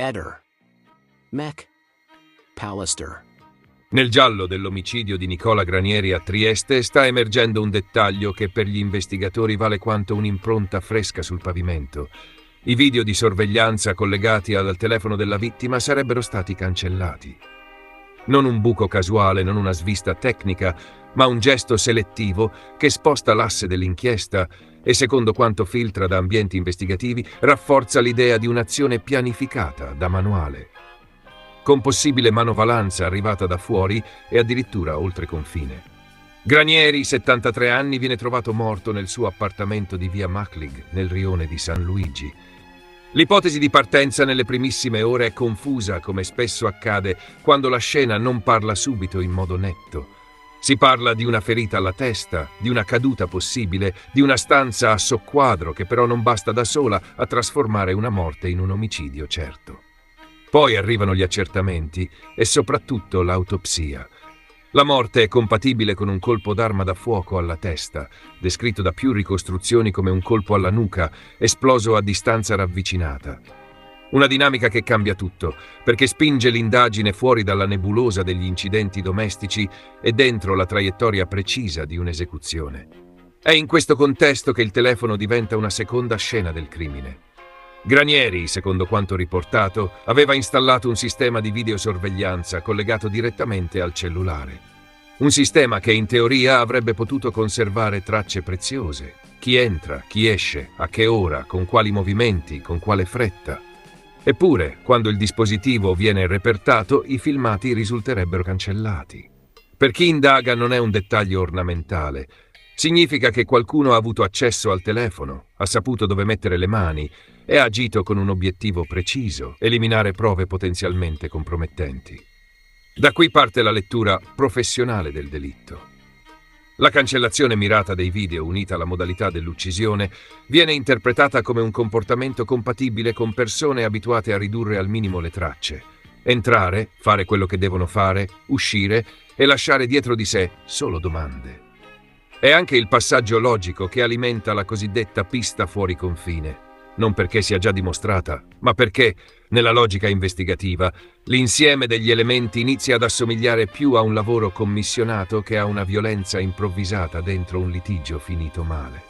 Eder. Mech. Pallister. Nel giallo dell'omicidio di Nicola Granieri a Trieste sta emergendo un dettaglio che per gli investigatori vale quanto un'impronta fresca sul pavimento. I video di sorveglianza collegati al telefono della vittima sarebbero stati cancellati. Non un buco casuale, non una svista tecnica, ma un gesto selettivo che sposta l'asse dell'inchiesta e, secondo quanto filtra da ambienti investigativi, rafforza l'idea di un'azione pianificata, da manuale, con possibile manovalanza arrivata da fuori e addirittura oltre confine. Granieri, 73 anni, viene trovato morto nel suo appartamento di via Machlig, nel rione di San Luigi. L'ipotesi di partenza nelle primissime ore è confusa, come spesso accade quando la scena non parla subito in modo netto. Si parla di una ferita alla testa, di una caduta possibile, di una stanza a soqquadro che però non basta da sola a trasformare una morte in un omicidio certo. Poi arrivano gli accertamenti e soprattutto l'autopsia. La morte è compatibile con un colpo d'arma da fuoco alla testa, descritto da più ricostruzioni come un colpo alla nuca, esploso a distanza ravvicinata. Una dinamica che cambia tutto, perché spinge l'indagine fuori dalla nebulosa degli incidenti domestici e dentro la traiettoria precisa di un'esecuzione. È in questo contesto che il telefono diventa una seconda scena del crimine. Granieri, secondo quanto riportato, aveva installato un sistema di videosorveglianza collegato direttamente al cellulare. Un sistema che in teoria avrebbe potuto conservare tracce preziose. Chi entra, chi esce, a che ora, con quali movimenti, con quale fretta. Eppure, quando il dispositivo viene repertato, i filmati risulterebbero cancellati. Per chi indaga non è un dettaglio ornamentale. Significa che qualcuno ha avuto accesso al telefono, ha saputo dove mettere le mani e ha agito con un obiettivo preciso: eliminare prove potenzialmente compromettenti. Da qui parte la lettura professionale del delitto. La cancellazione mirata dei video, unita alla modalità dell'uccisione, viene interpretata come un comportamento compatibile con persone abituate a ridurre al minimo le tracce. Entrare, fare quello che devono fare, uscire e lasciare dietro di sé solo domande. È anche il passaggio logico che alimenta la cosiddetta pista fuori confine. Non perché sia già dimostrata, ma perché, nella logica investigativa, l'insieme degli elementi inizia ad assomigliare più a un lavoro commissionato che a una violenza improvvisata dentro un litigio finito male.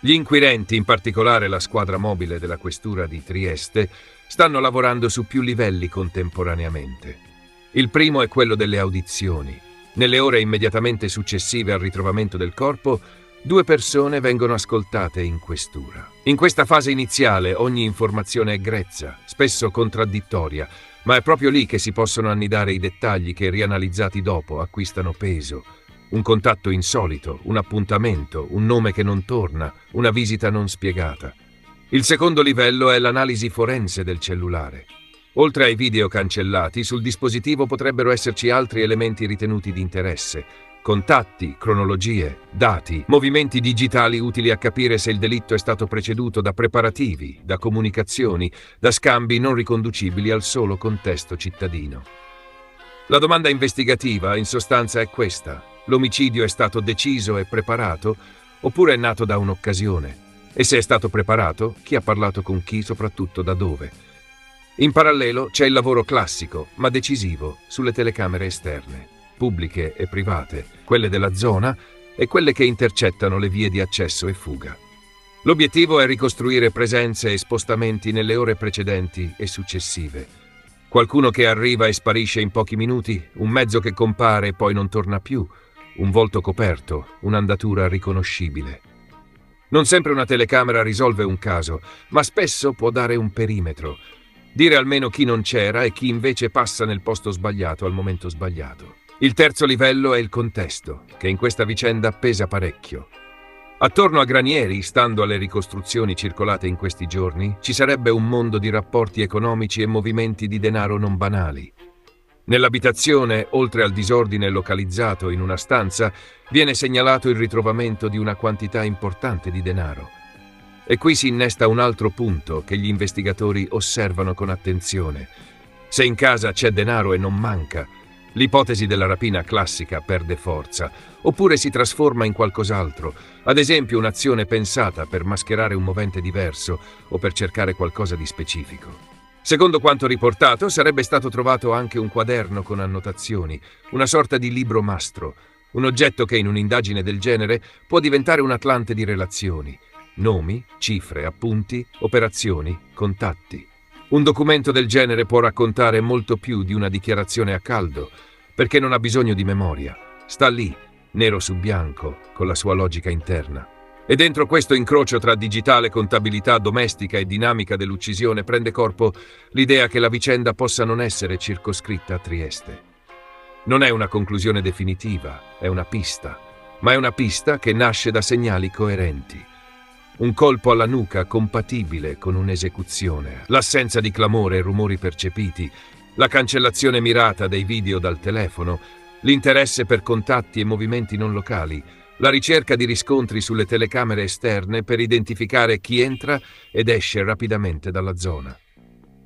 Gli inquirenti, in particolare la squadra mobile della questura di Trieste, stanno lavorando su più livelli contemporaneamente. Il primo è quello delle audizioni. Nelle ore immediatamente successive al ritrovamento del corpo, 2 persone vengono ascoltate in questura. In questa fase iniziale ogni informazione è grezza, spesso contraddittoria, ma è proprio lì che si possono annidare i dettagli che, rianalizzati dopo, acquistano peso. Un contatto insolito, un appuntamento, un nome che non torna, una visita non spiegata. Il secondo livello è l'analisi forense del cellulare. Oltre ai video cancellati, sul dispositivo potrebbero esserci altri elementi ritenuti di interesse: contatti, cronologie, dati, movimenti digitali utili a capire se il delitto è stato preceduto da preparativi, da comunicazioni, da scambi non riconducibili al solo contesto cittadino. La domanda investigativa, in sostanza, è questa: l'omicidio è stato deciso e preparato, oppure è nato da un'occasione? E se è stato preparato, chi ha parlato con chi, soprattutto da dove? In parallelo c'è il lavoro classico, ma decisivo, sulle telecamere esterne, pubbliche e private, quelle della zona e quelle che intercettano le vie di accesso e fuga. L'obiettivo è ricostruire presenze e spostamenti nelle ore precedenti e successive. Qualcuno che arriva e sparisce in pochi minuti, un mezzo che compare e poi non torna più, un volto coperto, un'andatura riconoscibile. Non sempre una telecamera risolve un caso, ma spesso può dare un perimetro, dire almeno chi non c'era e chi invece passa nel posto sbagliato al momento sbagliato. Il terzo livello è il contesto, che in questa vicenda pesa parecchio. Attorno a Granieri, stando alle ricostruzioni circolate in questi giorni, ci sarebbe un mondo di rapporti economici e movimenti di denaro non banali. Nell'abitazione, oltre al disordine localizzato in una stanza, viene segnalato il ritrovamento di una quantità importante di denaro. E qui si innesta un altro punto che gli investigatori osservano con attenzione. Se in casa c'è denaro e non manca, l'ipotesi della rapina classica perde forza, oppure si trasforma in qualcos'altro, ad esempio un'azione pensata per mascherare un movente diverso o per cercare qualcosa di specifico. Secondo quanto riportato, sarebbe stato trovato anche un quaderno con annotazioni, una sorta di libro mastro, un oggetto che in un'indagine del genere può diventare un atlante di relazioni, nomi, cifre, appunti, operazioni, contatti. Un documento del genere può raccontare molto più di una dichiarazione a caldo, perché non ha bisogno di memoria. Sta lì, nero su bianco, con la sua logica interna. E dentro questo incrocio tra digitale, contabilità domestica e dinamica dell'uccisione prende corpo l'idea che la vicenda possa non essere circoscritta a Trieste. Non è una conclusione definitiva, è una pista, ma è una pista che nasce da segnali coerenti. Un colpo alla nuca compatibile con un'esecuzione, l'assenza di clamore e rumori percepiti, la cancellazione mirata dei video dal telefono, l'interesse per contatti e movimenti non locali, la ricerca di riscontri sulle telecamere esterne per identificare chi entra ed esce rapidamente dalla zona.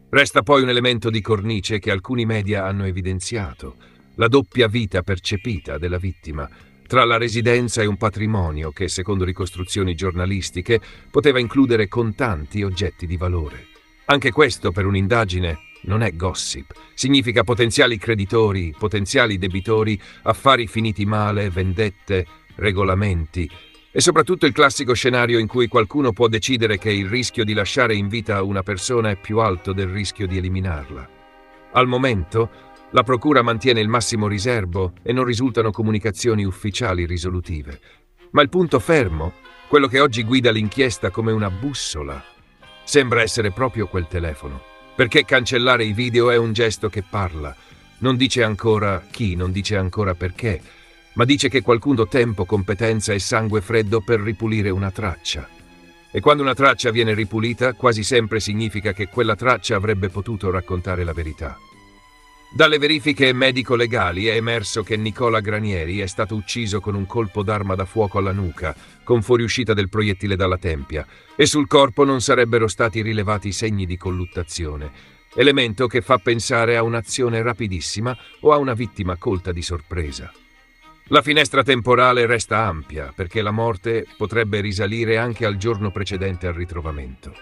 Resta poi un elemento di cornice che alcuni media hanno evidenziato, la doppia vita percepita della vittima, tra la residenza e un patrimonio che, secondo ricostruzioni giornalistiche, poteva includere contanti e oggetti di valore. Anche questo, per un'indagine, non è gossip. Significa potenziali creditori, potenziali debitori, affari finiti male, vendette, regolamenti e soprattutto il classico scenario in cui qualcuno può decidere che il rischio di lasciare in vita una persona è più alto del rischio di eliminarla. Al momento, la procura mantiene il massimo riserbo e non risultano comunicazioni ufficiali risolutive. Ma il punto fermo, quello che oggi guida l'inchiesta come una bussola, sembra essere proprio quel telefono. Perché cancellare i video è un gesto che parla. Non dice ancora chi, non dice ancora perché, ma dice che qualcuno ha tempo, competenza e sangue freddo per ripulire una traccia. E quando una traccia viene ripulita, quasi sempre significa che quella traccia avrebbe potuto raccontare la verità. Dalle verifiche medico-legali è emerso che Nicola Granieri è stato ucciso con un colpo d'arma da fuoco alla nuca, con fuoriuscita del proiettile dalla tempia, e sul corpo non sarebbero stati rilevati segni di colluttazione, elemento che fa pensare a un'azione rapidissima o a una vittima colta di sorpresa. La finestra temporale resta ampia, perché la morte potrebbe risalire anche al giorno precedente al ritrovamento.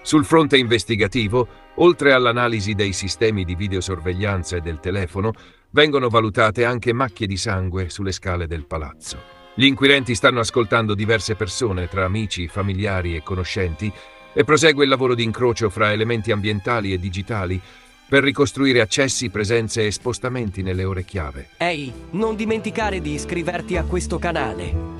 Sul fronte investigativo, oltre all'analisi dei sistemi di videosorveglianza e del telefono, vengono valutate anche macchie di sangue sulle scale del palazzo. Gli inquirenti stanno ascoltando diverse persone, tra amici, familiari e conoscenti, e prosegue il lavoro di incrocio fra elementi ambientali e digitali per ricostruire accessi, presenze e spostamenti nelle ore chiave. Ehi, non dimenticare di iscriverti a questo canale.